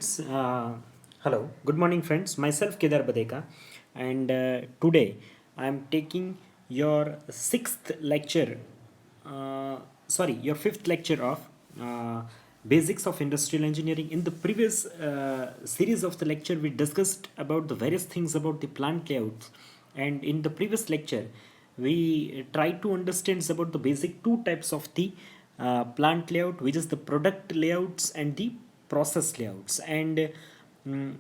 friends. Hello, good morning, friends. Myself Kedar Badeka, and today I am taking your sixth lecture. Your fifth lecture of basics of industrial engineering. In the previous series of the lecture, we discussed about the various things about the plant layouts, and in the previous lecture, we tried to understand about the basic two types of the plant layout, which is the product layouts and the process layouts. And mm,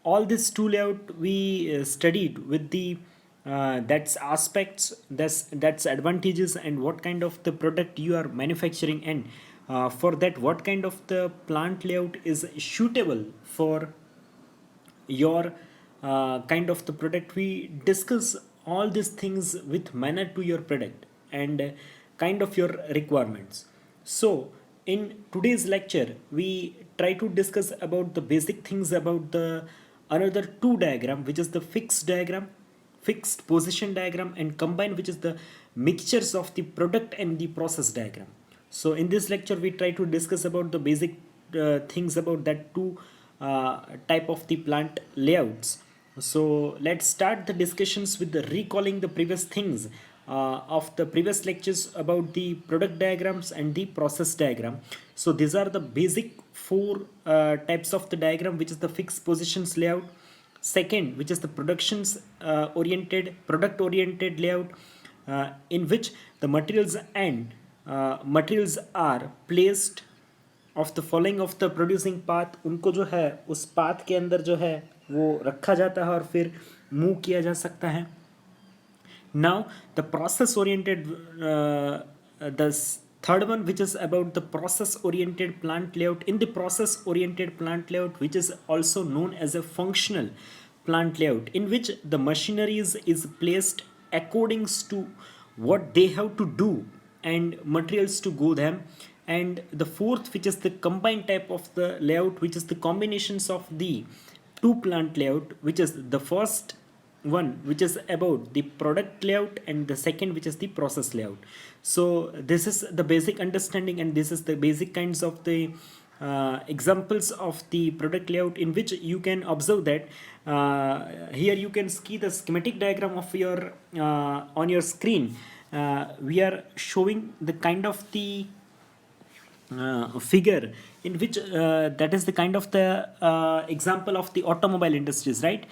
all this two layout we studied with the that's aspects, that's advantages, and what kind of the product you are manufacturing, and for that what kind of the plant layout is suitable for your kind of the product. We discuss all these things with manner to your product and kind of your requirements. So in today's lecture we try to discuss about the basic things about the another two diagram, which is the fixed position diagram, and combine, which is the mixtures of the product and the process diagram. So in this lecture we try to discuss about the basic things about that two type of the plant layouts. So let's start the discussions with the recalling the previous things of the previous lectures about the product diagrams and the process diagram. So these are the basic four types of the diagram, which is the fixed positions layout. Second, which is the productions oriented product oriented layout, in which the materials are placed of the following of the producing path, उनको जो है उस path के अंदर जो है वो रखा जाता है और फिर मूव किया जा सकता है. Now the process oriented, the third one, which is about the process oriented plant layout. In the process oriented plant layout, which is also known as a functional plant layout, in which the machineries is placed according to what they have to do and materials to go them. And the fourth, which is the combined type of the layout, which is the combinations of the two plant layout, which is the first one, which is about the product layout, and the second, which is the process layout. So this is the basic understanding, and this is the basic kinds of the examples of the product layout, in which you can observe that here you can see the schematic diagram of your on your screen. We are showing the kind of the figure in which that is the kind of the example of the automobile industries, right?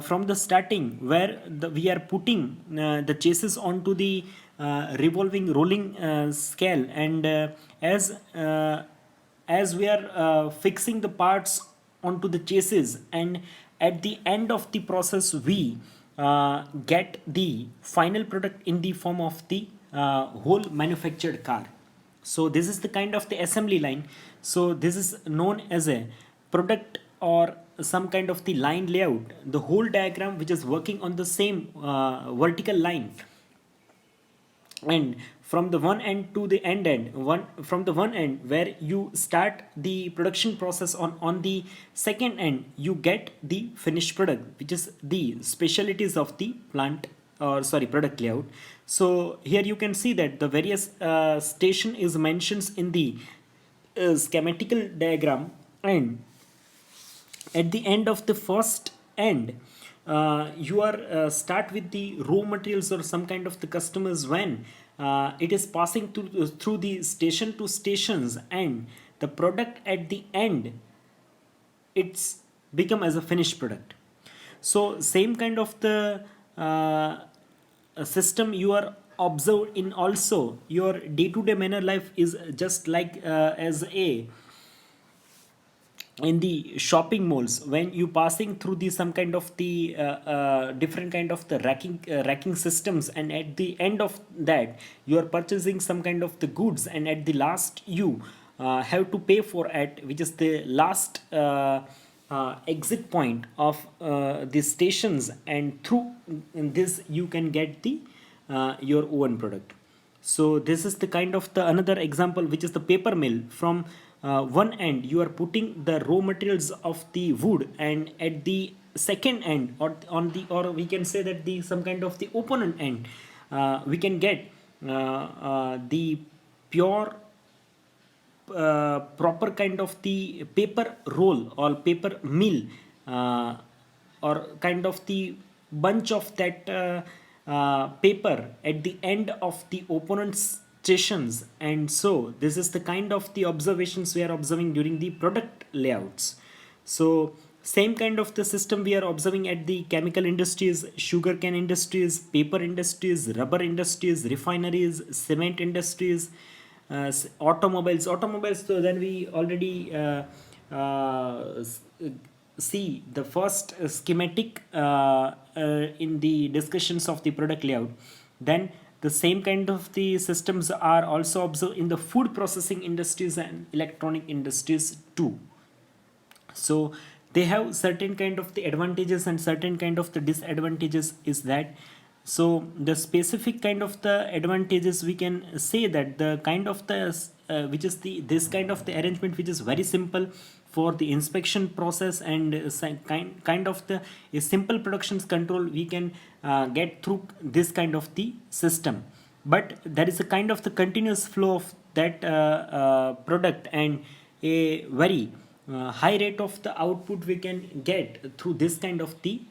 From the starting, where we are putting the chassis onto the revolving rolling scale, and as we are fixing the parts onto the chassis, and at the end of the process we get the final product in the form of the whole manufactured car. So this is the kind of the assembly line. So this is known as a product or some kind of the line layout, the whole diagram which is working on the same vertical line, and from the one end to the from the one end where you start the production process, on the second end you get the finished product, which is the specialties of the plant, or sorry, product layout. So here you can see that the various station is mentioned in the schematical diagram, and at the end of the first end you are start with the raw materials or some kind of the customers, when it is passing through the station to stations, and the product at the end it's become as a finished product. So same kind of the system you are observed in also your day-to-day manner life, is just like as a in the shopping malls, when you passing through the some kind of the different kind of the racking systems, and at the end of that you are purchasing some kind of the goods, and at the last you have to pay for it, which is the last exit point of the stations, and through this you can get the your own product. So this is the kind of the another example, which is the paper mill. From one end you are putting the raw materials of the wood, and at the second end, or on the, or we can say that the some kind of the opponent end, we can get the pure proper kind of the paper roll or paper mill, or kind of the bunch of that paper at the end of the opponent's stations. And so this is the kind of the observations we are observing during the product layouts. So same kind of the system we are observing at the chemical industries, sugarcane industries, paper industries, rubber industries, refineries, cement industries, automobiles. So then we already see the first schematic in the discussions of the product layout. Then the same kind of the systems are also observed in the food processing industries and electronic industries too. So they have certain kind of the advantages and certain kind of the disadvantages is that. So the specific kind of the advantages, we can say that the kind of the which is the this kind of the arrangement which is very simple for the inspection process, and kind of the a simple productions control we can get through this kind of the system. But there is a kind of the continuous flow of that product, and a very high rate of the output we can get through this kind of the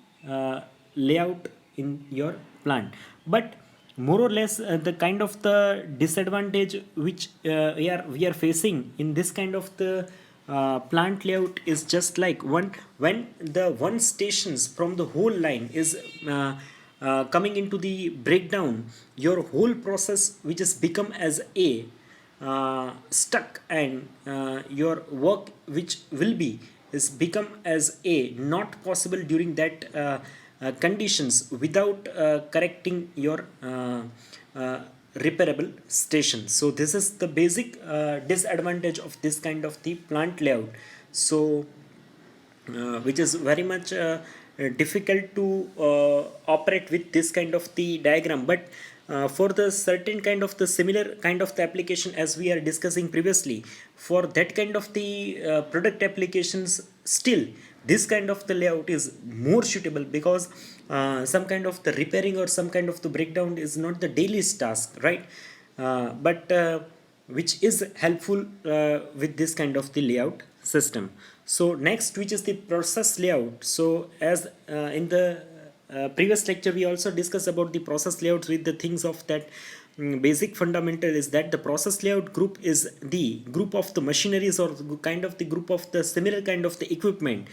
layout in your plant. But more or less the kind of the disadvantage which we are facing in this kind of the plant layout is just like when the one stations from the whole line is coming into the breakdown, your whole process which has become as a stuck, and your work which will be is become as a not possible during that conditions without correcting your repairable station. So this is the basic disadvantage of this kind of the plant layout. So which is very much difficult to operate with this kind of the diagram. But for the certain kind of the similar kind of the application as we are discussing previously, for that kind of the product applications, still this kind of the layout is more suitable, because some kind of the repairing or some kind of the breakdown is not the daily task, right? But which is helpful with this kind of the layout system. So next, which is the process layout. So as in the previous lecture we also discussed about the process layouts with the things of that basic fundamental is that the process layout group is the group of the machineries or kind of the group of the similar kind of the equipment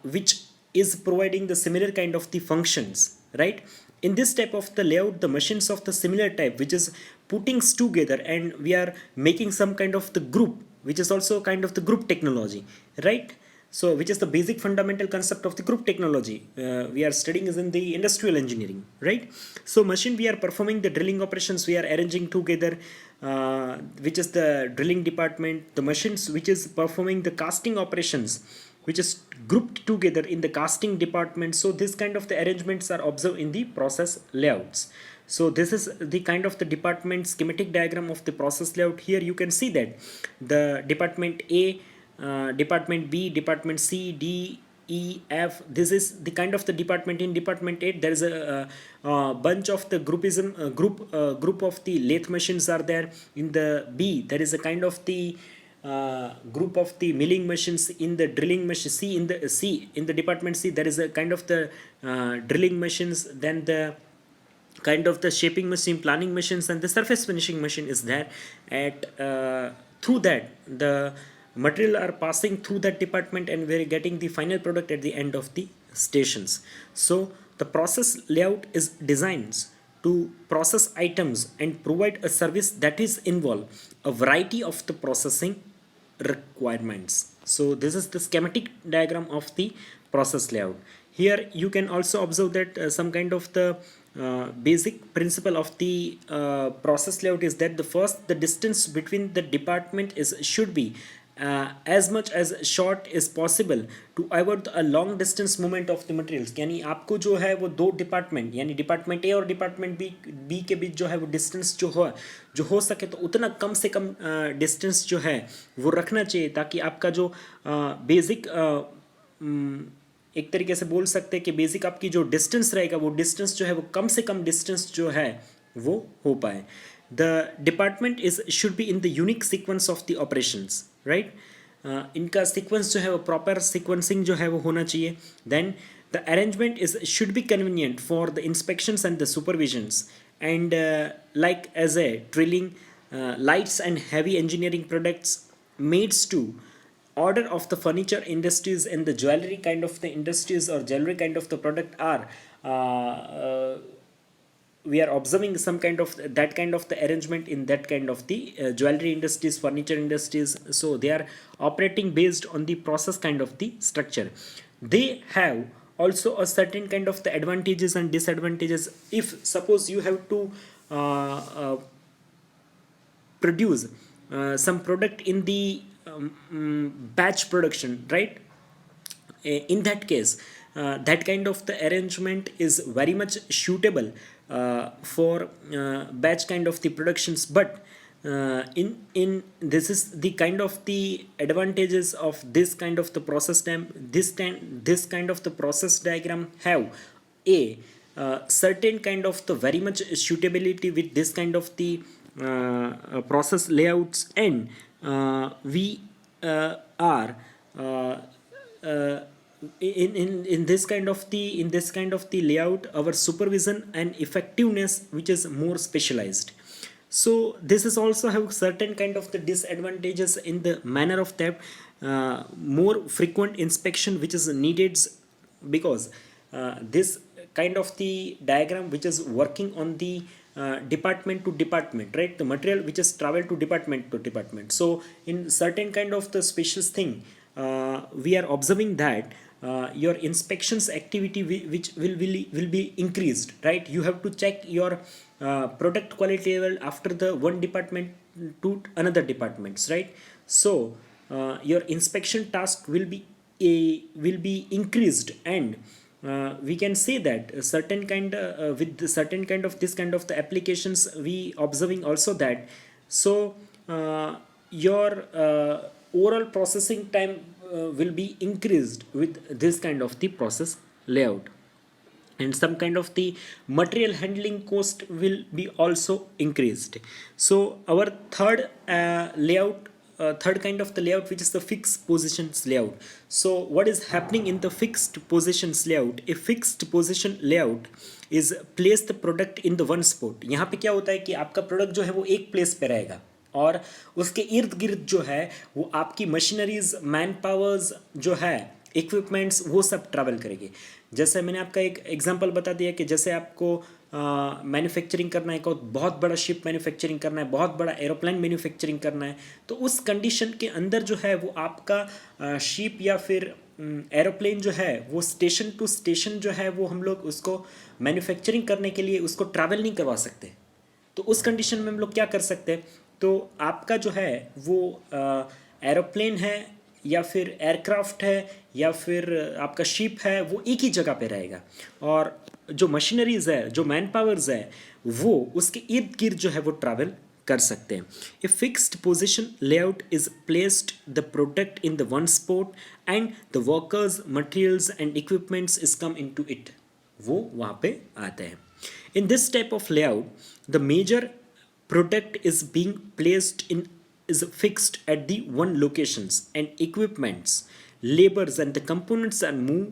which is providing the similar kind of the functions, right? In this type of the layout, the machines of the similar type which is putting together, and we are making some kind of the group which is also kind of the group technology, right? So which is the basic fundamental concept of the group technology we are studying is in the industrial engineering, right? So machine we are performing the drilling operations, we are arranging together, which is the drilling department. The machines which is performing the casting operations, which is grouped together in the casting department. So this kind of the arrangements are observed in the process layouts. So this is the kind of the department schematic diagram of the process layout. Here you can see that the department A, department B, department C, D, E, F. This is the kind of the department. In department A there is a bunch of the group of the lathe machines are there. In the B there is a kind of the group of the milling machines. In the drilling machine in the department C there is a kind of the drilling machines. Then the kind of the shaping machine, planning machines, and the surface finishing machine is there. At through that the material are passing through that department, and we're getting the final product at the end of the stations. So the process layout is designed to process items and provide a service that is involve a variety of the processing requirements. So this is the schematic diagram of the process layout. Here you can also observe that some kind of the basic principle of the process layout is that the distance between the department should be as much as short as possible to avoid a long distance movement of the materials. यानी आपको जो है वो दो department यानी department A और department B के बीच जो है वो डिस्टेंस जो हो सके तो उतना कम से कम डिस्टेंस जो है वो रखना चाहिए, ताकि आपका जो बेसिक एक तरीके से बोल सकते हैं कि बेसिक आपकी जो डिस्टेंस रहेगा वो डिस्टेंस जो है वो कम से कम डिस्टेंस जो है वो हो पाए. the department is should be in the unique sequence of the operations, right? इनका sequence जो है वो proper sequencing जो है वो होना चाहिए. Then the arrangement is should be convenient for the inspections and the supervisions, and like as a drilling, lights and heavy engineering products made to order of the furniture industries and the jewelry kind of the industries or jewelry kind of the product are we are observing some kind of that kind of the arrangement in that kind of the jewelry industries, furniture industries. So they are operating based on the process kind of the structure. They have also a certain kind of the advantages and disadvantages. If suppose you have to produce some product in the batch production, right? In that case, that kind of the arrangement is very much suitable for batch kind of the productions. But in this is the kind of the advantages of this kind of the process time. This kind of the process diagram have a certain kind of the very much suitability with this kind of the process layouts, and we are in this kind of the layout, our supervision and effectiveness which is more specialized. So this is also have certain kind of the disadvantages in the manner of that more frequent inspection which is needed, because this kind of the diagram which is working on the department to department, right? The material which is travel to department. So in certain kind of the special thing, we are observing that your inspections activity which will be increased, right? You have to check your product quality level after the one department to another departments, right? So your inspection task will be increased, and we can say that a certain kind with the certain kind of this kind of the applications we observing also that. So your overall processing time will be increased with this kind of the process layout, and some kind of the material handling cost will be also increased. So our third layout, third kind of the layout which is the fixed positions layout. So what is happening in the fixed positions layout? A fixed position layout is place the product in the one spot. यहाँ पे क्या होता है कि आपका product जो है वो एक प्लेस पे रहेगा, और उसके इर्द गिर्द जो है वो आपकी मशीनरीज, मैन पावर्स जो है, इक्विपमेंट्स, वो सब ट्रैवल करेंगे. जैसे मैंने आपका एक एग्जांपल बता दिया कि जैसे आपको मैन्युफैक्चरिंग करना है, को बहुत बड़ा शिप मैन्युफैक्चरिंग करना है, बहुत बड़ा एरोप्लेन मैन्युफैक्चरिंग करना है, तो उस कंडीशन के अंदर जो है वो आपका शिप या फिर एरोप्लेन जो है वो स्टेशन टू स्टेशन जो है वो हम लोग उसको मैन्युफैक्चरिंग करने के लिए उसको ट्रैवल नहीं करवा सकते. तो उस कंडीशन में हम लोग क्या कर सकते हैं? तो आपका जो है वो एरोप्लेन है या फिर एयरक्राफ्ट है या फिर आपका शिप है, वो एक ही जगह पे रहेगा, और जो मशीनरीज है, जो मैन पावर्स है, वो उसके इर्द गिर्द जो है वो ट्रैवल कर सकते हैं. A fixed position layout is placed the product in the one spot and the workers, materials and equipments is come into it. वो वहाँ पे आते हैं. In this type of layout, the major product is being placed in is fixed at the one locations, and equipments, labors and the components are moved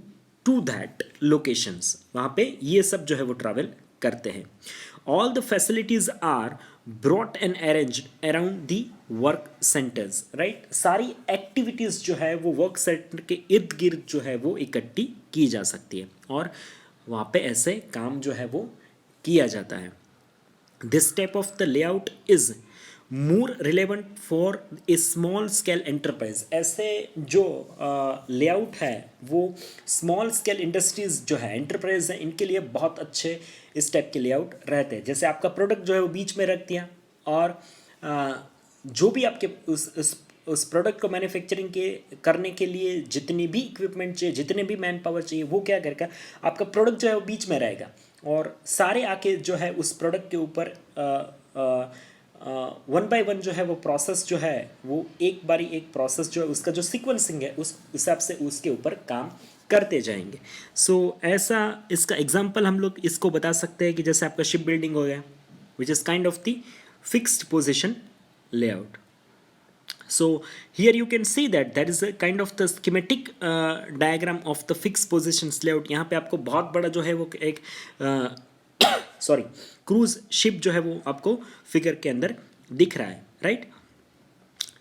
to that locations. वहाँ पे ये सब जो है वो travel करते हैं. All the facilities are brought and arranged around the work centers, right? सारी activities जो है वो work center के इर्द गिर्द जो है वो इकट्ठी की जा सकती है, और वहाँ पे ऐसे काम जो है वो किया जाता है. This type of the layout is more relevant for a small scale enterprise. ऐसे जो लेआउट है वो स्मॉल स्केल इंडस्ट्रीज जो है, एंटरप्राइज है, इनके लिए बहुत अच्छे इस टाइप के लेआउट रहते हैं. जैसे आपका प्रोडक्ट जो है वो बीच में रख दिया, और जो भी आपके उस प्रोडक्ट को मैन्युफैक्चरिंग के करने के लिए जितनी भी इक्विपमेंट चाहिए, जितने भी मैन पावर चाहिए, वो क्या करेगा, आपका प्रोडक्ट जो है वो बीच में रहेगा, और सारे आके जो है उस प्रोडक्ट के ऊपर वन बाय वन जो है वो प्रोसेस जो है वो एक बारी एक प्रोसेस जो है उसका जो सीक्वेंसिंग है उस हिसाब से उसके ऊपर काम करते जाएंगे. सो ऐसा इसका एग्जांपल हम लोग इसको बता सकते हैं कि जैसे आपका शिप बिल्डिंग हो गया, which is kind of the fixed position layout. So here you can see that there is a kind of the schematic diagram of the fixed positions layout. यहाँ पे आपको बहुत बड़ा जो है वो एक सॉरी क्रूज शिप जो है वो आपको फिगर के अंदर दिख रहा है, राइट।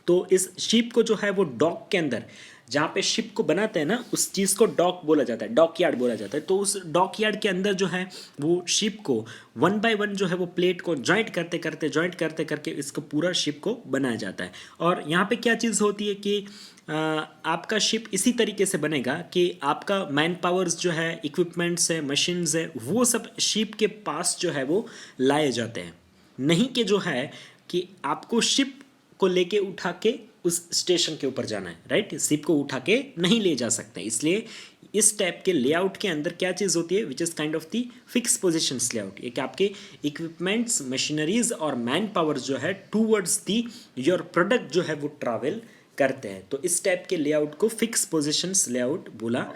तो इस शिप को जो है वो डॉक के अंदर, जहाँ पे शिप को बनाते हैं ना, उस चीज़ को डॉक बोला जाता है, डॉक यार्ड बोला जाता है। तो उस डॉक यार्ड के अंदर जो है वो शिप को 1 बाय 1 जो है वो प्लेट को जॉइंट करते करके इसको पूरा शिप को बनाया जाता है। और यहाँ पे क्या चीज़ होती है कि आपका शिप इसी तरीके से बनेगा कि आपका मैन पावर्स जो है, इक्विपमेंट्स है, मशीन्स है, वो सब शिप के पास जो है वो लाए जाते हैं। नहीं कि जो है कि आपको शिप को लेके उठा के उस स्टेशन के ऊपर जाना है, राइट। शिप को उठा के नहीं ले जा सकते, इसलिए इस टाइप के लेआउट के अंदर क्या चीज़ होती है, which is kind of the fix positions layout. ये कि आपके इक्विपमेंट्स, मशीनरीज और मैन पावर जो है टूवर्ड्स दी योर प्रोडक्ट जो है वो ट्रैवल करते हैं। तो इस टाइप के लेआउट को फिक्स पोजिशंस लेआउट बोला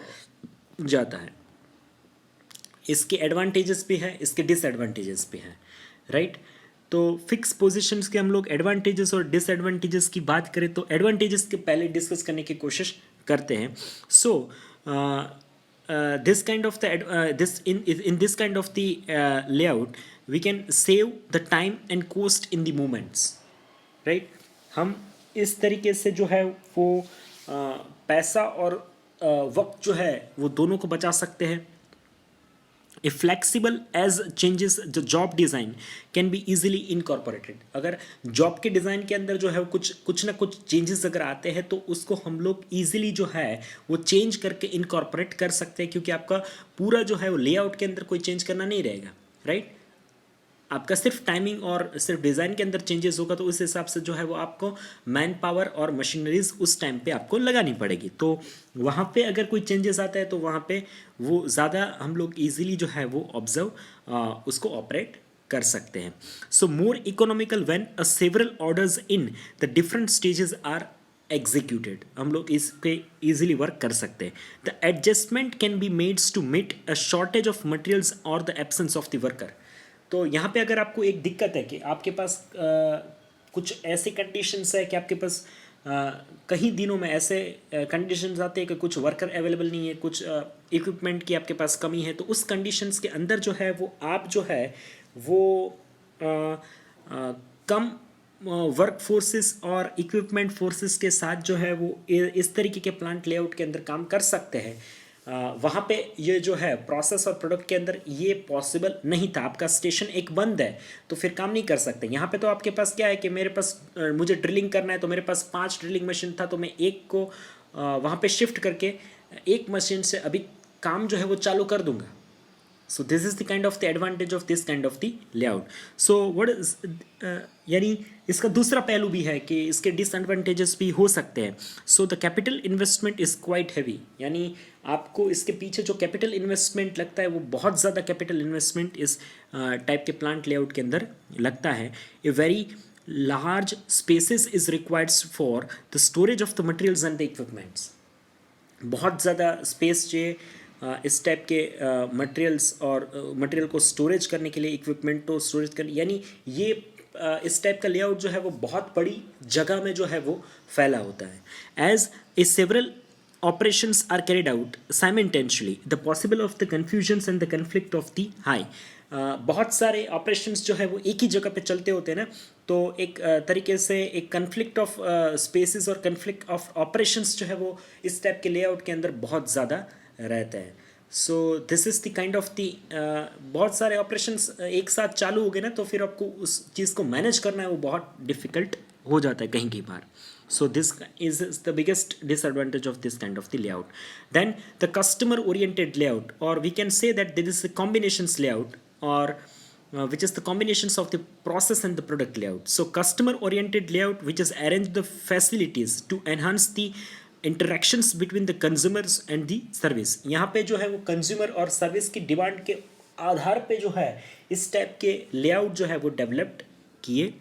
जाता है। इसके एडवांटेजेस भी हैं, इसके डिसएडवांटेजेस भी हैं, राइट। तो फिक्स पोजीशंस के हम लोग एडवांटेजेस और डिसएडवांटेजेस की बात करें तो एडवांटेजेस के पहले डिस्कस करने की कोशिश करते हैं। So this kind of the this in this kind of the layout we can save the time and cost in the movements, right. हम इस तरीके से जो है वो पैसा और वक्त जो है वो दोनों को बचा सकते हैं। A flexible as changes the job design can be easily incorporated। अगर जॉब के डिज़ाइन के अंदर जो है वो कुछ ना कुछ चेंजेस अगर आते हैं तो उसको हम लोग ईजिली जो है वो चेंज करके इनकॉर्पोरेट कर सकते हैं, क्योंकि आपका पूरा जो है वो लेआउट के अंदर कोई चेंज करना नहीं रहेगा, राइट। आपका सिर्फ टाइमिंग और सिर्फ डिज़ाइन के अंदर चेंजेस होगा, तो उस हिसाब से जो है वो आपको मैन पावर और मशीनरीज उस टाइम पे आपको लगानी पड़ेगी। तो वहाँ पे अगर कोई चेंजेस आता है तो वहाँ पे वो ज़्यादा हम लोग इजीली जो है वो ऑब्जर्व उसको ऑपरेट कर सकते हैं। So more economical when a several orders in the different stages are executed. हम लोग इस पे इजीली वर्क कर सकते हैं। The adjustment can be mades to meet a shortage of materials और the absence of the worker. तो यहाँ पे अगर आपको एक दिक्कत है कि आपके पास कुछ ऐसी कंडीशंस है कि आपके पास कहीं दिनों में ऐसे कंडीशंस आते हैं कि कुछ वर्कर अवेलेबल नहीं है, कुछ इक्विपमेंट की आपके पास कमी है, तो उस कंडीशंस के अंदर जो है वो आप जो है वो कम वर्क फोर्सेस और इक्विपमेंट फोर्सेस के साथ जो है वो इस तरीके के प्लांट लेआउट के अंदर काम कर सकते हैं। वहाँ पे ये जो है प्रोसेस और प्रोडक्ट के अंदर ये पॉसिबल नहीं था। आपका स्टेशन एक बंद है तो फिर काम नहीं कर सकते। यहाँ पे तो आपके पास क्या है कि मेरे पास मुझे ड्रिलिंग करना है तो मेरे पास 5 ड्रिलिंग मशीन था, तो मैं एक को वहाँ पे शिफ्ट करके एक मशीन से अभी काम जो है वो चालू कर दूंगा। So this is the kind of the advantage of this kind of the layout. So what is यानी इसका दूसरा पहलू भी है कि इसके डिसएडवांटेजेस भी हो सकते हैं। So the capital investment is quite heavy, यानी आपको इसके पीछे जो कैपिटल इन्वेस्टमेंट लगता है वो बहुत ज़्यादा कैपिटल इन्वेस्टमेंट इस टाइप के प्लांट लेआउट के अंदर लगता है। A very large spaces is required for the storage of the materials and the equipments. बहुत ज़्यादा स्पेस चाहिए इस टाइप के मटेरियल्स और मटेरियल को स्टोरेज करने के लिए, इक्विपमेंट को स्टोरेज करने, यानी ये इस टाइप का लेआउट जो है वो बहुत बड़ी जगह में जो है वो फैला होता है। As a several operations are carried out simultaneously, the possible of the confusions and the conflict of the high। बहुत सारे ऑपरेशंस जो है वो एक ही जगह पे चलते होते हैं ना, तो एक तरीके से एक कन्फ्लिक्ट ऑफ स्पेसेस और कन्फ्लिक्ट ऑफ ऑपरेशंस जो है वो इस टाइप के लेआउट के अंदर बहुत ज़्यादा रहता है। So this is the kind of the बहुत सारे ऑपरेशंस एक साथ चालू हो गए ना, तो फिर आपको उस चीज़ को मैनेज करना है वो बहुत डिफ़िकल्ट हो जाता है कहीं कई बार। So this is the biggest disadvantage of this kind of the layout. Then the customer oriented layout, or we can say that there is a combinations layout, or which is the combinations of the process and the product layout. So customer oriented layout which is arrange the facilities to enhance the interactions between the consumers and the service। यहाँ पे जो है वो consumer और service की demand के आधार पे जो है इस टाइप के लेआउट जो है वो डेवलप्ड किए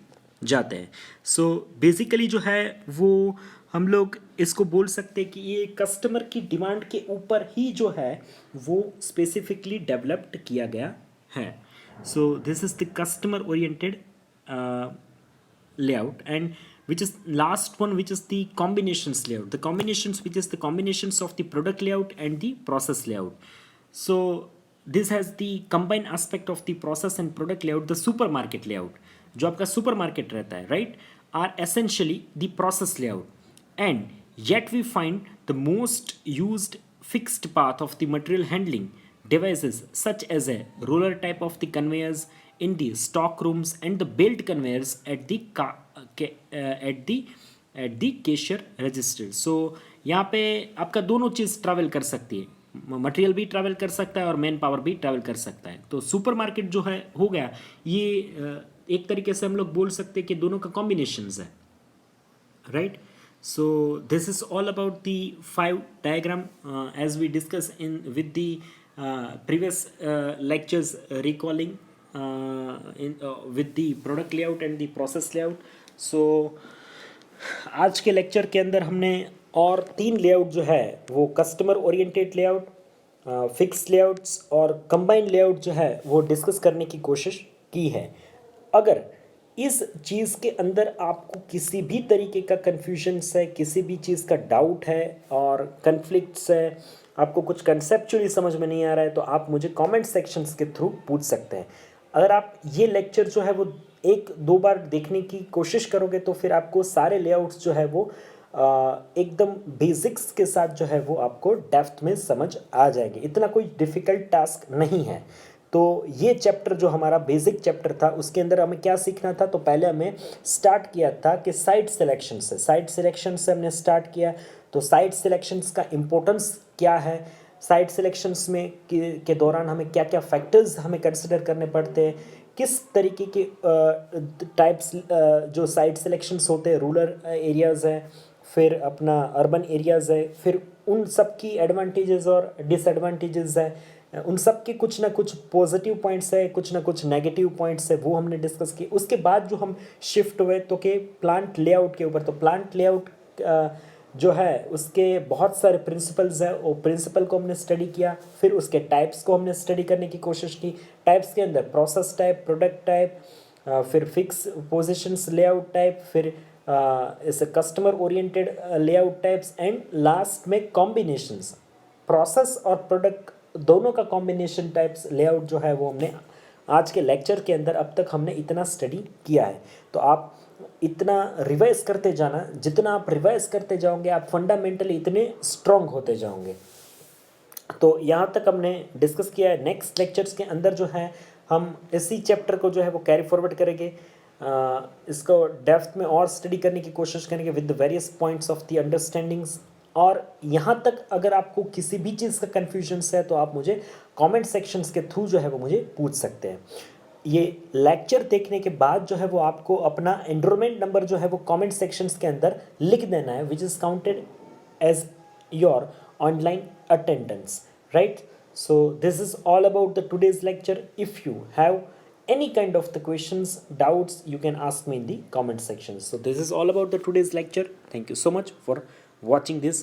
जाते हैं। सो बेसिकली जो है वो हम लोग इसको बोल सकते हैं कि ये कस्टमर की डिमांड के ऊपर ही जो है वो स्पेसिफिकली डेवलप्ड किया गया है। So this is the customer oriented layout, and which is last one, which is the combinations layout. The combinations, which is the combinations of the product layout and the process layout. So this has the combined aspect of the process and product layout. The supermarket layout, जो आपका supermarket रहता है, right, are essentially the process layout, and yet we find the most used fixed path of the material handling devices such as a roller type of the conveyors in the stock rooms and the belt conveyors at the at the cashier register. So यहाँ पे आपका दोनों चीज़ travel कर सकती है, material भी travel कर सकता है और मैन पावर भी ट्रैवल कर सकता है. तो सुपरमार्केट जो है हो गया ये एक तरीके से हम लोग बोल सकते हैं कि दोनों का कॉम्बिनेशंस है, right? So this is all about the 5 diagram as we discussed in with the previous lectures, recalling with the product layout and the process layout. So आज के लेक्चर के अंदर हमने और 3 लेआउट जो है वो customer oriented layout, fix layouts और कंबाइंड लेआउट जो है वो डिस्कस करने की कोशिश की है. अगर इस चीज़ के अंदर आपको किसी भी तरीके का कन्फ्यूजन्स है, किसी भी चीज़ का डाउट है और कन्फ्लिक्ट्स है, आपको कुछ कंसेप्चुअली समझ में नहीं आ रहा है, तो आप मुझे कमेंट सेक्शंस के थ्रू पूछ सकते हैं. अगर आप ये लेक्चर जो है वो 1-2 बार देखने की कोशिश करोगे तो फिर आपको सारे लेआउट्स जो है वो एकदम बेसिक्स के साथ जो है वो आपको डेप्थ में समझ आ जाएंगे. इतना कोई डिफ़िकल्ट टास्क नहीं है. तो ये चैप्टर जो हमारा बेसिक चैप्टर था उसके अंदर हमें क्या सीखना था, तो पहले हमें स्टार्ट किया था कि साइट सिलेक्शन से हमने स्टार्ट किया. तो साइट सिलेक्शंस का इम्पोर्टेंस क्या है, साइट सिलेक्शंस में के दौरान हमें क्या क्या फैक्टर्स हमें कंसिडर करने पड़ते हैं, किस तरीके के टाइप्स जो साइट सिलेक्शंस होते हैं, रूरल एरियाज़ हैं, फिर अपना अर्बन एरियाज़ है, फिर उन सब की एडवांटेजेस और डिसएडवांटेजेस हैं, उन सब के कुछ ना कुछ पॉजिटिव पॉइंट्स है, कुछ ना कुछ नेगेटिव पॉइंट्स है, वो हमने डिस्कस किए. उसके बाद जो हम शिफ्ट हुए तो के प्लांट लेआउट के ऊपर. तो प्लांट लेआउट जो है उसके बहुत सारे प्रिंसिपल्स हैं, वो प्रिंसिपल को हमने स्टडी किया. फिर उसके टाइप्स को हमने स्टडी करने की कोशिश की. टाइप्स के अंदर प्रोसेस टाइप, प्रोडक्ट टाइप, फिर फिक्स पोजिशंस लेआउट टाइप, फिर इस customer oriented layout types, and last में कॉम्बिनेशंस. प्रोसेस और प्रोडक्ट दोनों का कॉम्बिनेशन टाइप्स लेआउट जो है वो हमने आज के लेक्चर के अंदर अब तक हमने इतना स्टडी किया है. तो आप इतना रिवाइज करते जाना, जितना आप रिवाइज करते जाओगे आप फंडामेंटली इतने स्ट्रॉन्ग होते जाओगे. तो यहाँ तक हमने डिस्कस किया है. नेक्स्ट लेक्चर्स के अंदर जो है हम इसी चैप्टर को जो है वो कैरी फॉरवर्ड करेंगे, इसको डेप्थ में और स्टडी करने की कोशिश करेंगे with the various points of the understandings. और यहाँ तक अगर आपको किसी भी चीज़ का कन्फ्यूजन्स है तो आप मुझे कमेंट सेक्शंस के थ्रू जो है वो मुझे पूछ सकते हैं. ये लेक्चर देखने के बाद जो है वो आपको अपना एनरोलमेंट नंबर जो है वो कमेंट सेक्शंस के अंदर लिख देना है, which is counted as your online attendance, right? So this is all about the today's lecture. If you have any kind of the questions, doubts, you can ask me in the comment section. So this is all about the today's lecture. Thank you so much for watching this